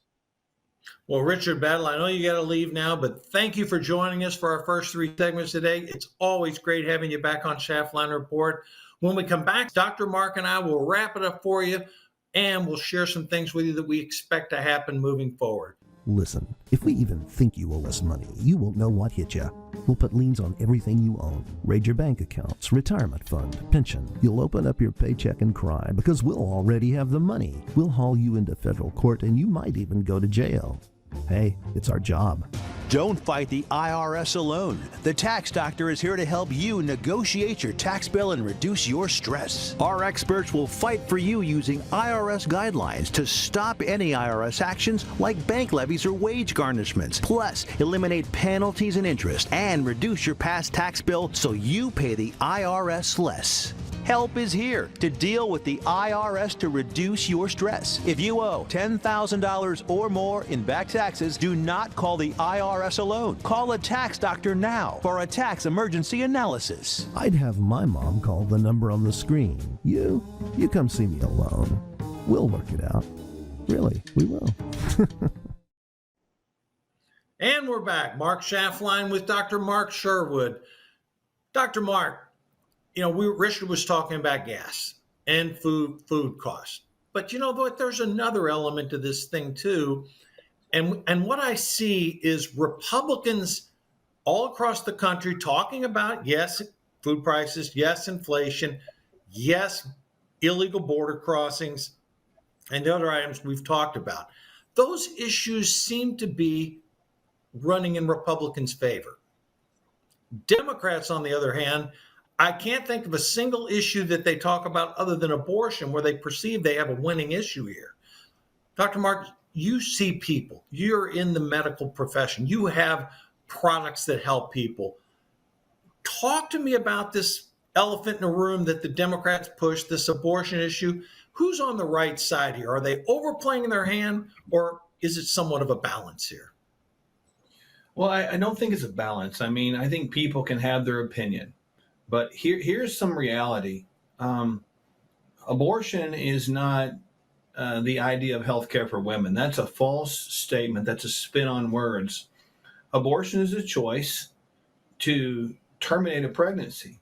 Well, Richard Battle, I know you got to leave now, but thank you for joining us for our first 3 segments today. It's always great having you back on Schaftlein Report. When we come back, Dr. Mark and I will wrap it up for you, and we'll share some things with you that we expect to happen moving forward. Listen, if we even think you owe us money, you won't know what hit you. We'll put liens on everything you own. Raid your bank accounts, retirement fund, pension. You'll open up your paycheck and cry because we'll already have the money. We'll haul you into federal court and you might even go to jail. Hey, it's our job. Don't fight the IRS alone. The Tax Doctor is here to help you negotiate your tax bill and reduce your stress. Our experts will fight for you using IRS guidelines to stop any IRS actions like bank levies or wage garnishments. Plus, eliminate penalties and interest and reduce your past tax bill so you pay the IRS less. Help is here to deal with the IRS to reduce your stress. If you owe $10,000 or more in back taxes, do not call the IRS alone. Call a tax doctor now for a tax emergency analysis. I'd have my mom call the number on the screen. You come see me alone. We'll work it out. Really, we will. And we're back. Mark Schaftlein with Dr. Mark Sherwood. Dr. Mark, Richard was talking about gas and food costs. But there's another element to this thing too. And what I see is Republicans all across the country talking about, yes, food prices, yes, inflation, yes, illegal border crossings, and the other items we've talked about. Those issues seem to be running in Republicans' favor. Democrats, on the other hand, I can't think of a single issue that they talk about other than abortion where they perceive they have a winning issue here. Dr. Mark, you see people. You're in the medical profession. You have products that help people. Talk to me about this elephant in the room that the Democrats push, this abortion issue. Who's on the right side here? Are they overplaying their hand, or is it somewhat of a balance here? Well, I don't think it's a balance. I mean, I think people can have their opinion. But here's some reality. Abortion is not the idea of health care for women. That's a false statement. That's a spin on words. Abortion is a choice to terminate a pregnancy.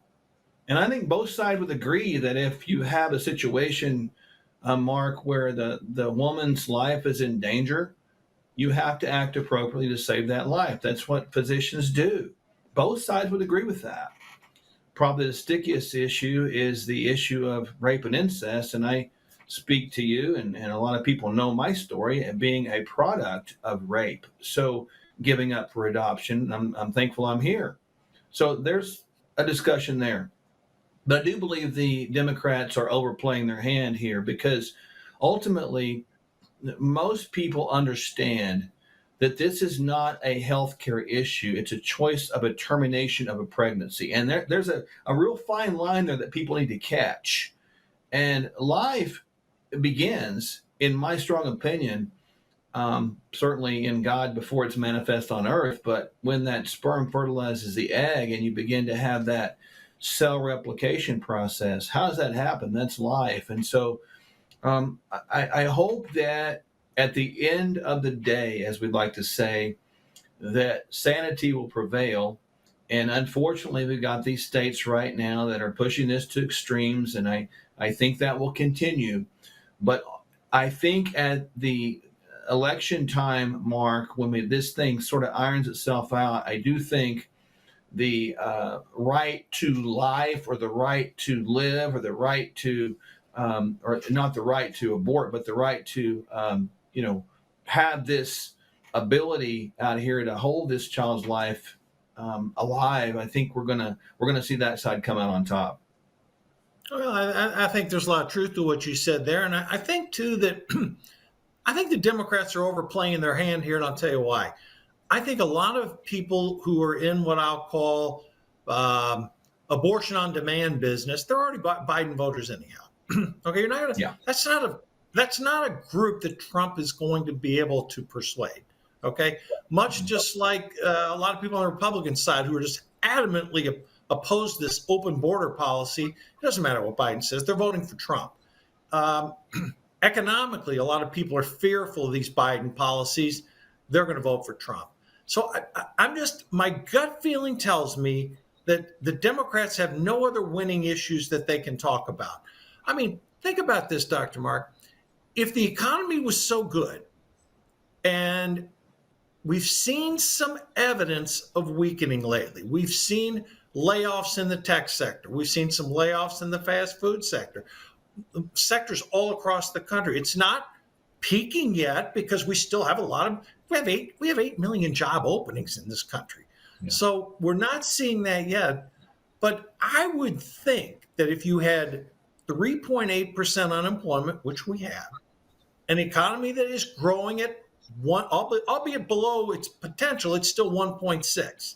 And I think both sides would agree that if you have a situation, Mark, where the woman's life is in danger, you have to act appropriately to save that life. That's what physicians do. Both sides would agree with that. Probably the stickiest issue is the issue of rape and incest. And I speak to you, and a lot of people know my story, and being a product of rape. So giving up for adoption, I'm thankful I'm here. So there's a discussion there. But I do believe the Democrats are overplaying their hand here because ultimately most people understand that this is not a healthcare issue. It's a choice of a termination of a pregnancy. And there's a real fine line there that people need to catch. And life begins, in my strong opinion, certainly in God before it's manifest on earth, but when that sperm fertilizes the egg and you begin to have that cell replication process, how does that happen? That's life. And so I hope that at the end of the day, as we'd like to say, that sanity will prevail. And unfortunately, we've got these states right now that are pushing this to extremes, and I think that will continue. But I think at the election time, Mark, when this thing sort of irons itself out, I do think the right to life, or the right to live, or the right to, or not the right to abort, but the right to, have this ability out here to hold this child's life alive, I think we're gonna see that side come out on top. Well, I think there's a lot of truth to what you said there, and I think too that I think the Democrats are overplaying their hand here, and I'll tell you why. I think a lot of people who are in what I'll call abortion on demand business, they're already Biden voters anyhow. Okay, you're not gonna. Yeah. That's not a group that Trump is going to be able to persuade. Okay, much just like a lot of people on the Republican side who are just adamantly opposed this open border policy. It doesn't matter what Biden says; they're voting for Trump. Economically, a lot of people are fearful of these Biden policies. They're going to vote for Trump. So my gut feeling tells me that the Democrats have no other winning issues that they can talk about. I mean, think about this, Dr. Mark. If the economy was so good, and we've seen some evidence of weakening lately. We've seen layoffs in the tech sector. We've seen some layoffs in the fast food sector. Sectors all across the country. It's not peaking yet because we still have we have 8 million job openings in this country. Yeah. So we're not seeing that yet. But I would think that if you had 3.8% unemployment, which we have, an economy that is growing at albeit below its potential, it's still 1.6.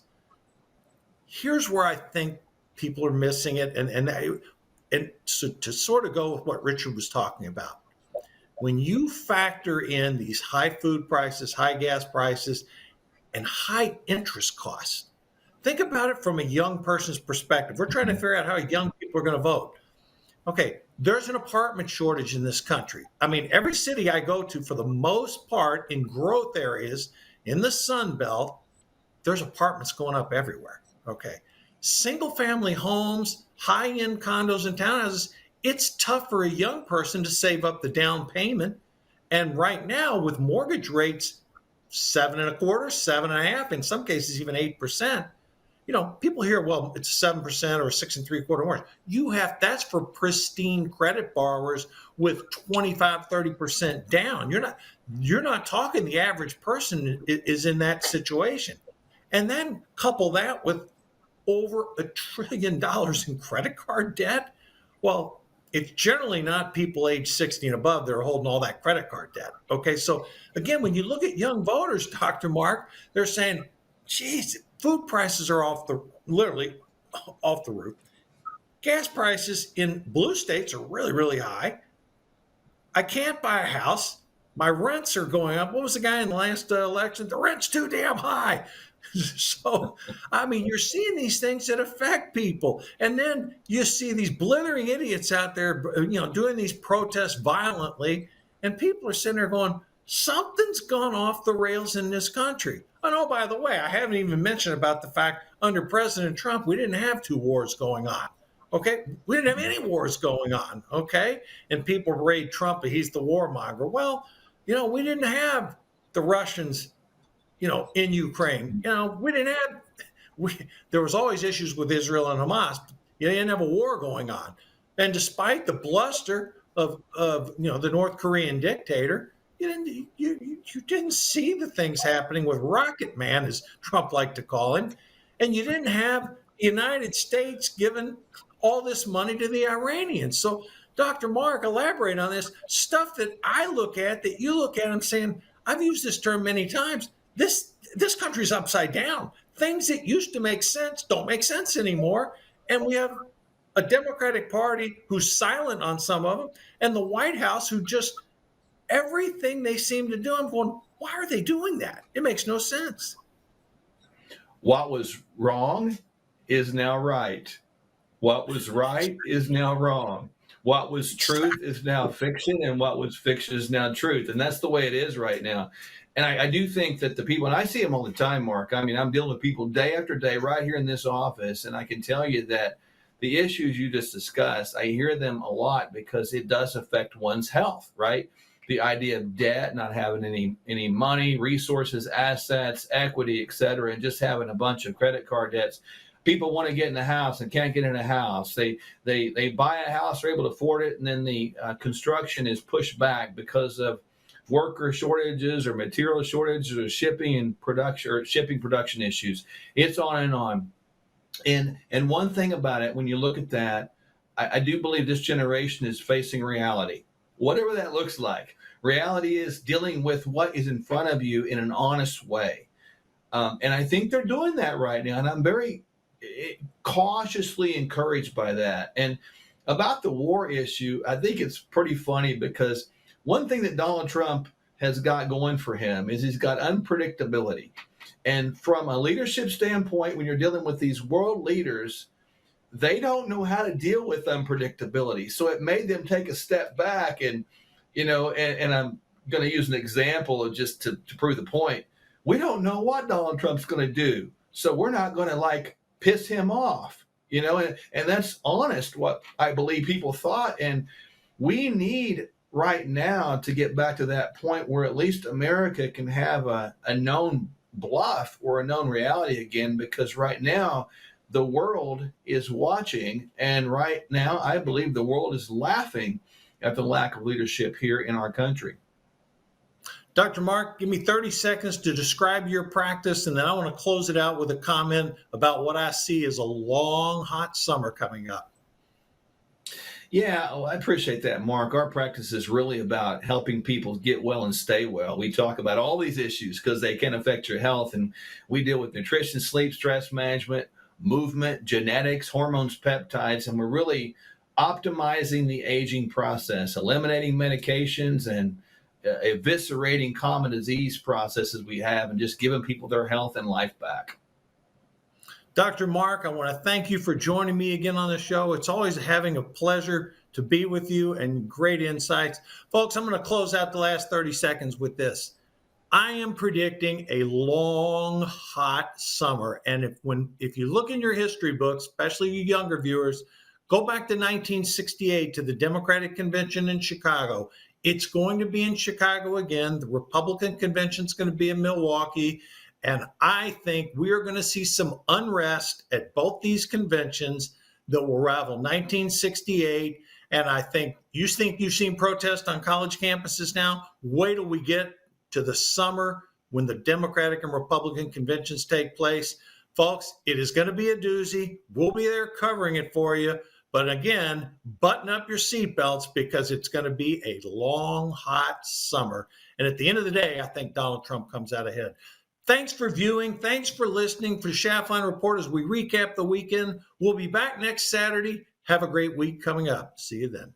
Here's where I think people are missing it, and so to sort of go with what Richard was talking about, when you factor in these high food prices, high gas prices, and high interest costs, think about it from a young person's perspective. We're trying to figure out how young people are going to vote. Okay, there's an apartment shortage in this country. I mean, every city I go to, for the most part, in growth areas in the Sun Belt, there's apartments going up everywhere. Okay, single-family homes, high-end condos and townhouses, it's tough for a young person to save up the down payment. And right now, with mortgage rates 7.25%, 7.5%, in some cases even 8%, people hear, well, it's 7% or 6.75% mortgage. That's for pristine credit borrowers with 25, 30% down. You're not talking the average person is in that situation. And then couple that with over $1 trillion in credit card debt. Well, it's generally not people age 60 and above that are holding all that credit card debt. Okay, so again, when you look at young voters, Dr. Mark, they're saying, geez, food prices are literally off the roof. Gas prices in blue states are really, really high. I can't buy a house. My rents are going up. What was the guy in the last election? The rent's too damn high. So, I mean, you're seeing these things that affect people. And then you see these blithering idiots out there, doing these protests violently. And people are sitting there going, something's gone off the rails in this country. Oh, by the way, I haven't even mentioned about the fact under President Trump, we didn't have 2 wars going on. Okay, we didn't have any wars going on. Okay, and people raid Trump, he's the warmonger. Well, we didn't have the Russians, in Ukraine. We didn't have. There was always issues with Israel and Hamas. You didn't have a war going on, and despite the bluster of the North Korean dictator, you didn't see the things happening with Rocket Man, as Trump liked to call him, and you didn't have the United States giving all this money to the Iranians. So, Dr. Mark, elaborate on this stuff that I look at, that you look at, and saying, I've used this term many times. This country's upside down. Things that used to make sense don't make sense anymore, and we have a Democratic Party who's silent on some of them, and the White House who just everything they seem to do, I'm going, why are they doing that? It makes no sense. What was wrong is now right. What was right is now wrong. What was truth is now fiction, and what was fiction is now truth. And that's the way it is right now. And I do think that the people, and I see them all the time, Mark. I mean, I'm dealing with people day after day right here in this office, and I can tell you that the issues you just discussed, I hear them a lot because it does affect one's health, right? The idea of debt, not having any money, resources, assets, equity, et cetera, and just having a bunch of credit card debts. People want to get in a house and can't get in a house. They buy a house, they're able to afford it, and then the construction is pushed back because of worker shortages or material shortages or shipping production issues. It's on and on. And one thing about it, when you look at that, I do believe this generation is facing reality, whatever that looks like. Reality is dealing with what is in front of you in an honest way. And I think they're doing that right now. And I'm very cautiously encouraged by that. And about the war issue, I think it's pretty funny because one thing that Donald Trump has got going for him is he's got unpredictability. And from a leadership standpoint, when you're dealing with these world leaders, they don't know how to deal with unpredictability. So it made them take a step back. And, and I'm going to use an example just to prove the point. We don't know what Donald Trump's going to do. So we're not going to piss him off, and that's honest what I believe people thought. And we need right now to get back to that point where at least America can have a known bluff or a known reality again, because right now the world is watching. And right now, I believe the world is laughing at the lack of leadership here in our country. Dr. Mark, give me 30 seconds to describe your practice, and then I want to close it out with a comment about what I see as a long, hot summer coming up. Yeah, I appreciate that, Mark. Our practice is really about helping people get well and stay well. We talk about all these issues because they can affect your health, and we deal with nutrition, sleep, stress management, movement, genetics, hormones, peptides, and we're really optimizing the aging process, eliminating medications and eviscerating common disease processes we have, and just giving people their health and life back. Dr. Mark, I want to thank you for joining me again on the show. It's always having a pleasure to be with you and great insights. Folks, I'm going to close out the last 30 seconds with this. I am predicting a long, hot summer. And if you look in your history books, especially you younger viewers, go back to 1968 to the Democratic Convention in Chicago. It's going to be in Chicago again. The Republican convention is going to be in Milwaukee. And I think we are going to see some unrest at both these conventions that will rival 1968. And I think you've seen protests on college campuses now. Wait till we get to the summer when the Democratic and Republican conventions take place. Folks, it is going to be a doozy. We'll be there covering it for you. But again, button up your seatbelts because it's going to be a long, hot summer. And at the end of the day, I think Donald Trump comes out ahead. Thanks for viewing. Thanks for listening for Schaftlein Report as we recap the weekend. We'll be back next Saturday. Have a great week coming up. See you then.